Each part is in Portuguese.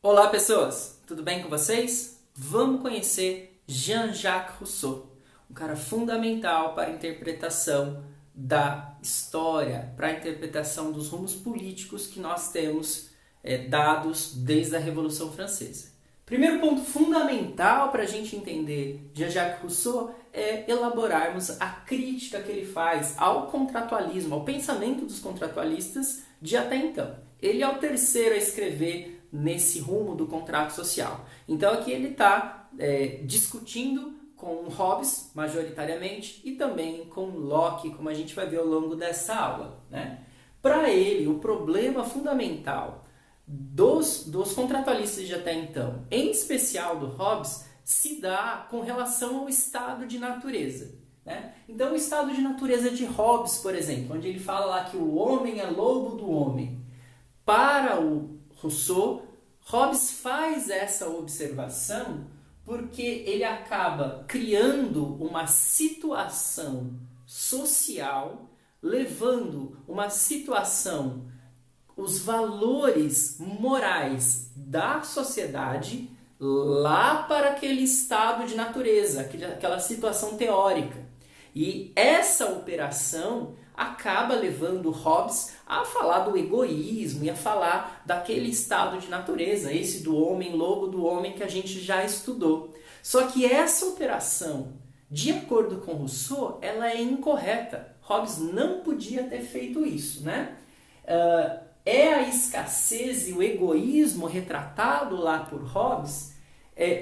Olá pessoas, tudo bem com vocês? Vamos conhecer Jean-Jacques Rousseau, um cara fundamental para a interpretação da história, para a interpretação dos rumos políticos que nós temos dados desde a Revolução Francesa. Primeiro ponto fundamental para a gente entender Jean-Jacques Rousseau é elaborarmos a crítica que ele faz ao contratualismo, ao pensamento dos contratualistas de até então. Ele é o terceiro a escrever nesse rumo do contrato social. Então aqui ele está discutindo com Hobbes, majoritariamente, e também com Locke, como a gente vai ver ao longo dessa aula, né? Para ele, o problema fundamental dos contratualistas de até então, em especial do Hobbes, se dá com relação ao estado de natureza, né? Então o estado de natureza de Hobbes, por exemplo, onde ele fala lá que o homem é lobo do homem, para o Rousseau, Hobbes faz essa observação porque ele acaba criando uma situação social, levando uma situação, os valores morais da sociedade lá para aquele estado de natureza, aquela situação teórica. E essa operação acaba levando Hobbes a falar do egoísmo e a falar daquele estado de natureza, esse do homem lobo, do homem que a gente já estudou. Só que essa operação, de acordo com Rousseau, ela é incorreta. Hobbes não podia ter feito isso, né? É a escassez e o egoísmo retratado lá por Hobbes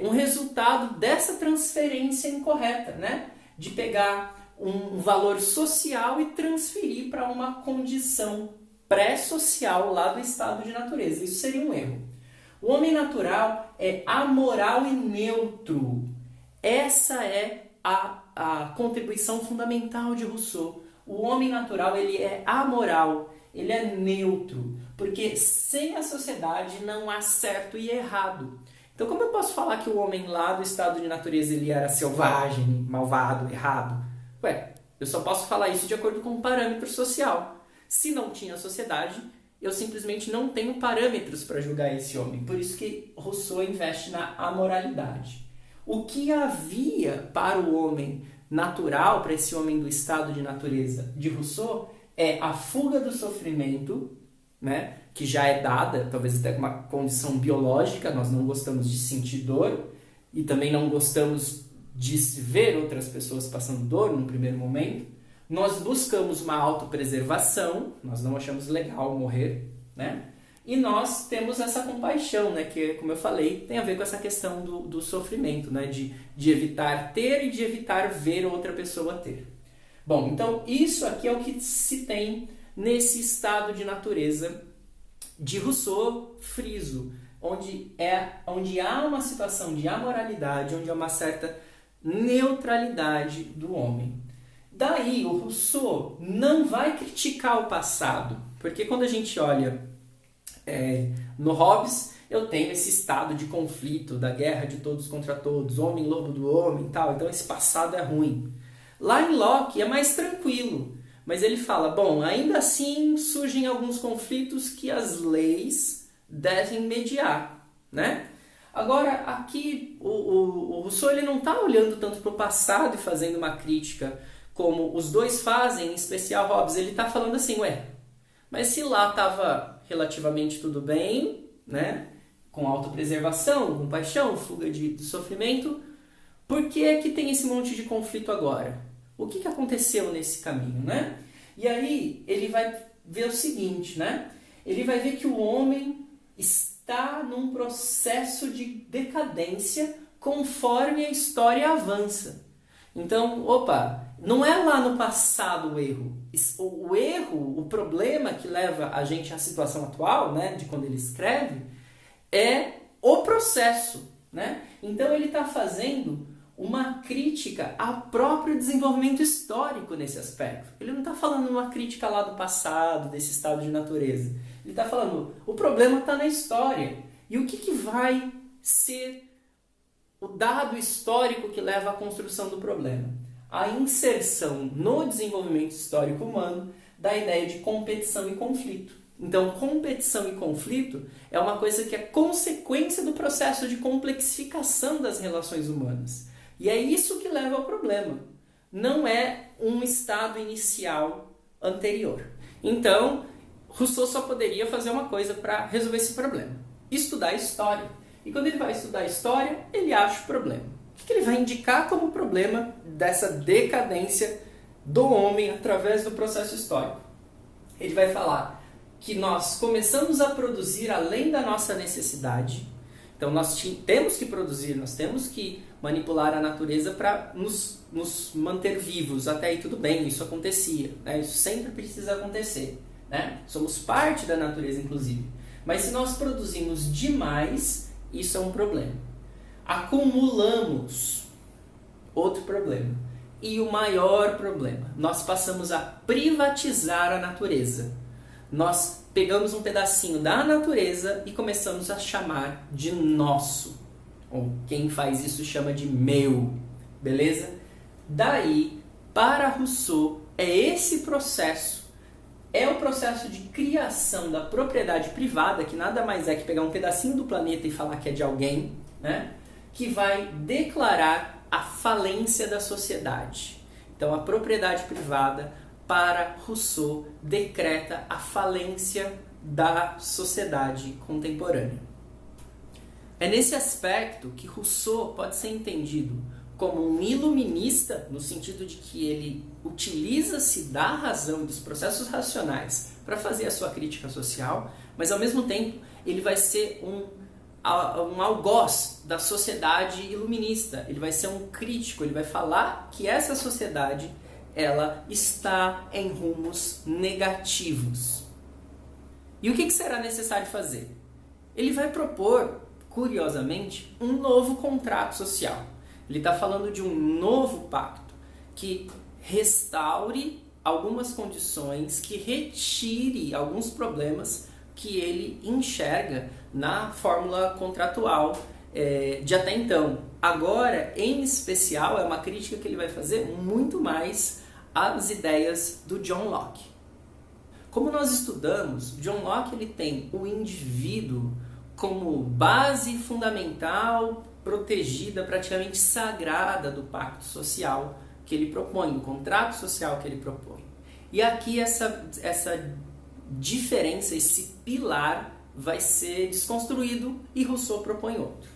um resultado dessa transferência incorreta, né? De pegar um valor social e transferir para uma condição pré-social lá do estado de natureza. Isso seria um erro. O homem natural é amoral e neutro. Essa é a contribuição fundamental de Rousseau. O homem natural ele é amoral, ele é neutro, porque sem a sociedade não há certo e errado. Então como eu posso falar que o homem lá do estado de natureza ele era selvagem, malvado, errado? Eu só posso falar isso de acordo com um parâmetro social. Se não tinha sociedade, eu simplesmente não tenho parâmetros para julgar esse homem. Por isso que Rousseau investe na amoralidade. O que havia para o homem natural, para esse homem do estado de natureza de Rousseau, é a fuga do sofrimento, né, que já é dada, talvez até uma condição biológica, nós não gostamos de sentir dor e também não gostamos de ver outras pessoas passando dor no primeiro momento. Nós buscamos uma autopreservação, nós não achamos legal morrer, né? E nós temos essa compaixão, né? Que, como eu falei, tem a ver com essa questão do sofrimento, né? De evitar ter e de evitar ver outra pessoa ter. Bom, então isso aqui é o que se tem nesse estado de natureza de Rousseau, friso, onde há uma situação de amoralidade, onde há uma certa neutralidade do homem. Daí o Rousseau não vai criticar o passado, porque quando a gente olha no Hobbes, eu tenho esse estado de conflito, da guerra de todos contra todos, homem lobo do homem e tal, então esse passado é ruim. Lá em Locke é mais tranquilo, mas ele fala, bom, ainda assim surgem alguns conflitos que as leis devem mediar, né? Agora, aqui, o Rousseau ele não está olhando tanto para o passado e fazendo uma crítica como os dois fazem, em especial Hobbes. Ele está falando assim, mas se lá estava relativamente tudo bem, né? Com autopreservação, com paixão, fuga de sofrimento, por que é que tem esse monte de conflito agora? O que aconteceu nesse caminho, né? E aí ele vai ver o seguinte, né? Ele vai ver que o homem está num processo de decadência conforme a história avança. Então, não é lá no passado o erro. O erro, o problema que leva a gente à situação atual, né, de quando ele escreve, é o processo, né? Então ele está fazendo uma crítica ao próprio desenvolvimento histórico nesse aspecto. Ele não está falando uma crítica lá do passado, desse estado de natureza. Ele está falando, o problema está na história. E o que vai ser o dado histórico que leva à construção do problema? A inserção no desenvolvimento histórico humano da ideia de competição e conflito. Então, competição e conflito é uma coisa que é consequência do processo de complexificação das relações humanas. E é isso que leva ao problema. Não é um estado inicial anterior. Então, Rousseau só poderia fazer uma coisa para resolver esse problema: estudar história. E quando ele vai estudar história, ele acha o problema. O que ele vai indicar como problema dessa decadência do homem através do processo histórico? Ele vai falar que nós começamos a produzir além da nossa necessidade. Então nós temos que produzir, nós temos que manipular a natureza para nos manter vivos. Até aí tudo bem, isso acontecia, né? Isso sempre precisa acontecer, né? Somos parte da natureza, inclusive. Mas se nós produzimos demais, isso é um problema. Acumulamos, outro problema. E o maior problema, nós passamos a privatizar a natureza. Nós pegamos um pedacinho da natureza e começamos a chamar de nosso. Ou quem faz isso chama de meu, beleza? Daí, para Rousseau, é esse processo, é o processo de criação da propriedade privada, que nada mais é que pegar um pedacinho do planeta e falar que é de alguém, né? Que vai declarar a falência da sociedade. Então, a propriedade privada, para Rousseau, decreta a falência da sociedade contemporânea. É nesse aspecto que Rousseau pode ser entendido como um iluminista, no sentido de que ele utiliza-se da razão e dos processos racionais para fazer a sua crítica social, mas ao mesmo tempo ele vai ser um algoz da sociedade iluminista. Ele vai ser um crítico, ele vai falar que essa sociedade ela está em rumos negativos. E o que será necessário fazer? Ele vai propor, curiosamente, um novo contrato social. Ele está falando de um novo pacto que restaure algumas condições, que retire alguns problemas que ele enxerga na fórmula contratual de até então. Agora, em especial, é uma crítica que ele vai fazer muito mais às ideias do John Locke. Como nós estudamos, John Locke ele tem o indivíduo como base fundamental, protegida, praticamente sagrada do pacto social que ele propõe, do contrato social que ele propõe. E aqui essa diferença, esse pilar vai ser desconstruído e Rousseau propõe outro.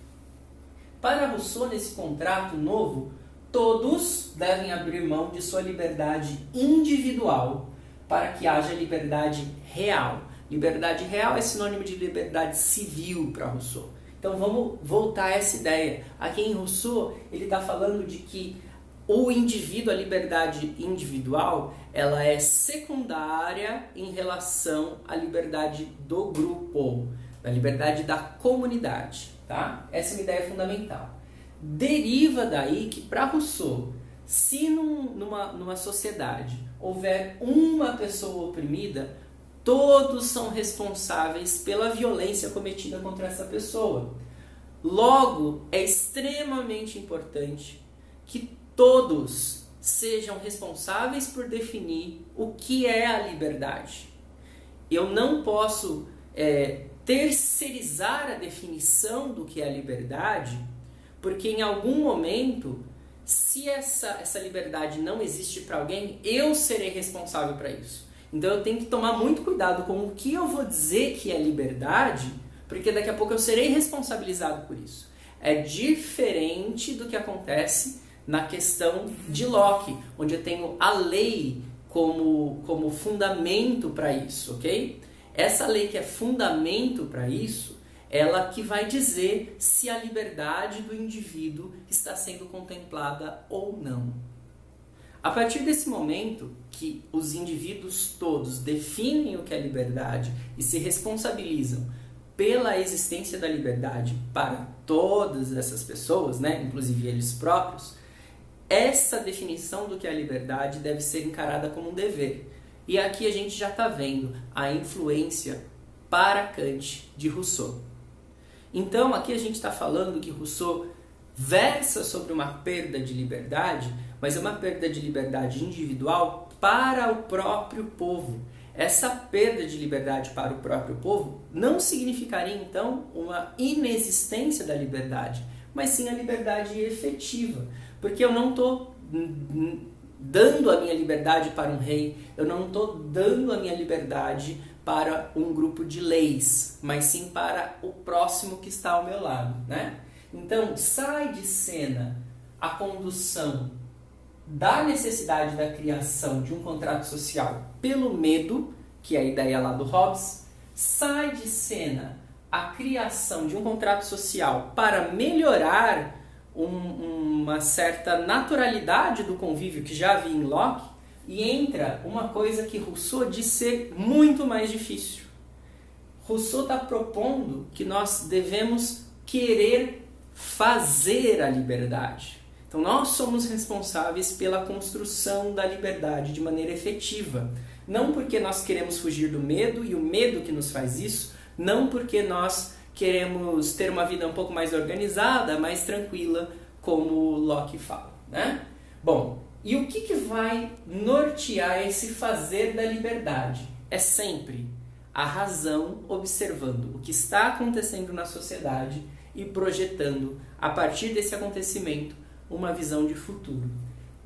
Para Rousseau, nesse contrato novo, todos devem abrir mão de sua liberdade individual para que haja liberdade real. Liberdade real é sinônimo de liberdade civil para Rousseau. Então vamos voltar a essa ideia. Aqui em Rousseau, ele está falando de que o indivíduo, a liberdade individual, ela é secundária em relação à liberdade do grupo, da liberdade da comunidade. Tá? Essa é uma ideia fundamental. Deriva daí que para Rousseau, se numa sociedade houver uma pessoa oprimida, todos são responsáveis pela violência cometida contra essa pessoa. Logo, é extremamente importante que todos sejam responsáveis por definir o que é a liberdade. Eu não posso terceirizar a definição do que é a liberdade, porque em algum momento, se essa liberdade não existe para alguém, eu serei responsável para isso. Então eu tenho que tomar muito cuidado com o que eu vou dizer que é liberdade, porque daqui a pouco eu serei responsabilizado por isso. É diferente do que acontece na questão de Locke, onde eu tenho a lei como fundamento para isso, ok? Essa lei que é fundamento para isso, ela que vai dizer se a liberdade do indivíduo está sendo contemplada ou não. A partir desse momento que os indivíduos todos definem o que é liberdade e se responsabilizam pela existência da liberdade para todas essas pessoas, né, inclusive eles próprios, essa definição do que é liberdade deve ser encarada como um dever. E aqui a gente já está vendo a influência para Kant de Rousseau. Então aqui a gente está falando que Rousseau versa sobre uma perda de liberdade, mas é uma perda de liberdade individual para o próprio povo. Essa perda de liberdade para o próprio povo não significaria, então, uma inexistência da liberdade, mas sim a liberdade efetiva. Porque eu não estou dando a minha liberdade para um rei, eu não estou dando a minha liberdade para um grupo de leis, mas sim para o próximo que está ao meu lado, né? Então, sai de cena a condução da necessidade da criação de um contrato social pelo medo, que é a ideia lá do Hobbes, sai de cena a criação de um contrato social para melhorar uma certa naturalidade do convívio que já havia em Locke, e entra uma coisa que Rousseau diz ser muito mais difícil. Rousseau está propondo que nós devemos querer fazer a liberdade. Então nós somos responsáveis pela construção da liberdade de maneira efetiva. Não porque nós queremos fugir do medo, e o medo que nos faz isso, não porque nós queremos ter uma vida um pouco mais organizada, mais tranquila, como Locke fala, né? Bom, e o que vai nortear esse fazer da liberdade? É sempre a razão observando o que está acontecendo na sociedade e projetando, a partir desse acontecimento, uma visão de futuro.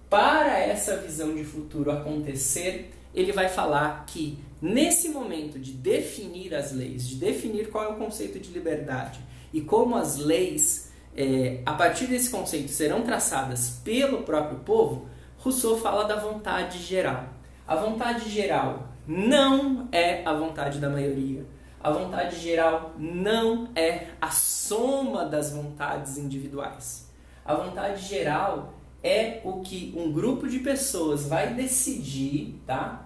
Para essa visão de futuro acontecer, ele vai falar que nesse momento de definir as leis, de definir qual é o conceito de liberdade e como as leis, a partir desse conceito, serão traçadas pelo próprio povo, Rousseau fala da vontade geral. A vontade geral não é a vontade da maioria. A vontade geral não é a soma das vontades individuais. A vontade geral é o que um grupo de pessoas vai decidir, tá?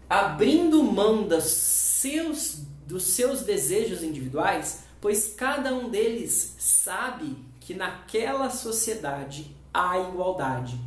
Abrindo mão dos seus desejos individuais, pois cada um deles sabe que naquela sociedade há igualdade.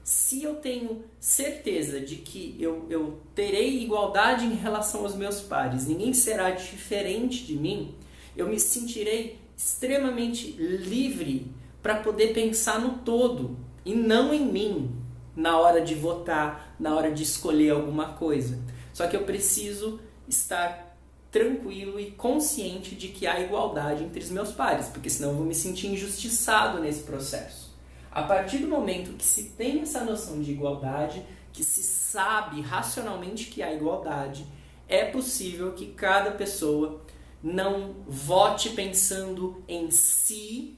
Se eu tenho certeza de que eu terei igualdade em relação aos meus pares, ninguém será diferente de mim, eu me sentirei extremamente livre para poder pensar no todo e não em mim na hora de votar, na hora de escolher alguma coisa. Só que eu preciso estar tranquilo e consciente de que há igualdade entre os meus pares, porque senão eu vou me sentir injustiçado nesse processo. A partir do momento que se tem essa noção de igualdade, que se sabe racionalmente que há igualdade, é possível que cada pessoa não vote pensando em si,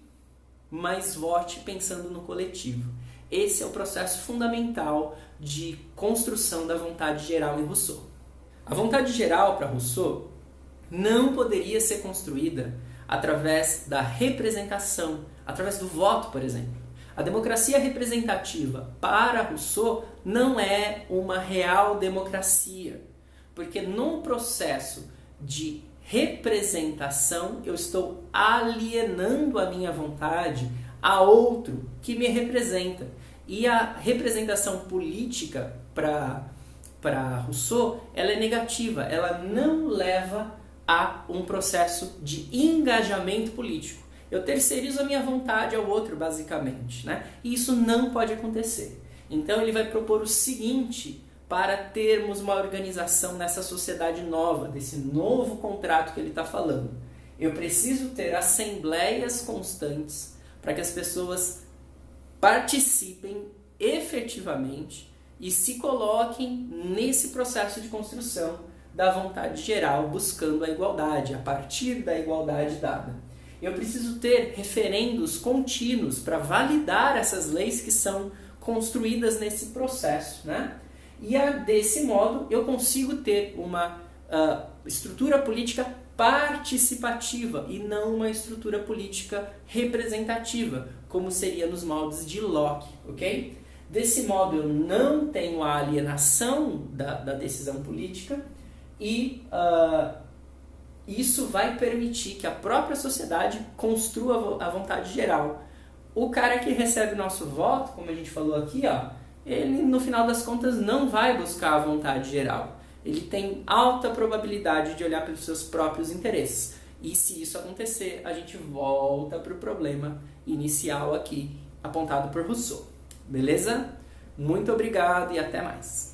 mas vote pensando no coletivo. Esse é o processo fundamental de construção da vontade geral em Rousseau. A vontade geral para Rousseau não poderia ser construída através da representação, através do voto, por exemplo. A democracia representativa para Rousseau não é uma real democracia, porque num processo de representação eu estou alienando a minha vontade a outro que me representa. E a representação política para Rousseau, ela é negativa, ela não leva a um processo de engajamento político. Eu terceirizo a minha vontade ao outro, basicamente, né? E isso não pode acontecer. Então ele vai propor o seguinte para termos uma organização nessa sociedade nova, desse novo contrato que ele está falando. Eu preciso ter assembleias constantes para que as pessoas participem efetivamente e se coloquem nesse processo de construção da vontade geral, buscando a igualdade, a partir da igualdade dada. Eu preciso ter referendos contínuos para validar essas leis que são construídas nesse processo, né? E desse modo eu consigo ter uma estrutura política participativa e não uma estrutura política representativa, como seria nos moldes de Locke, ok? Desse modo eu não tenho a alienação da decisão política e isso vai permitir que a própria sociedade construa a vontade geral. O cara que recebe o nosso voto, como a gente falou aqui, ele no final das contas não vai buscar a vontade geral. Ele tem alta probabilidade de olhar pelos seus próprios interesses. E se isso acontecer, a gente volta para o problema inicial aqui, apontado por Rousseau. Beleza? Muito obrigado e até mais.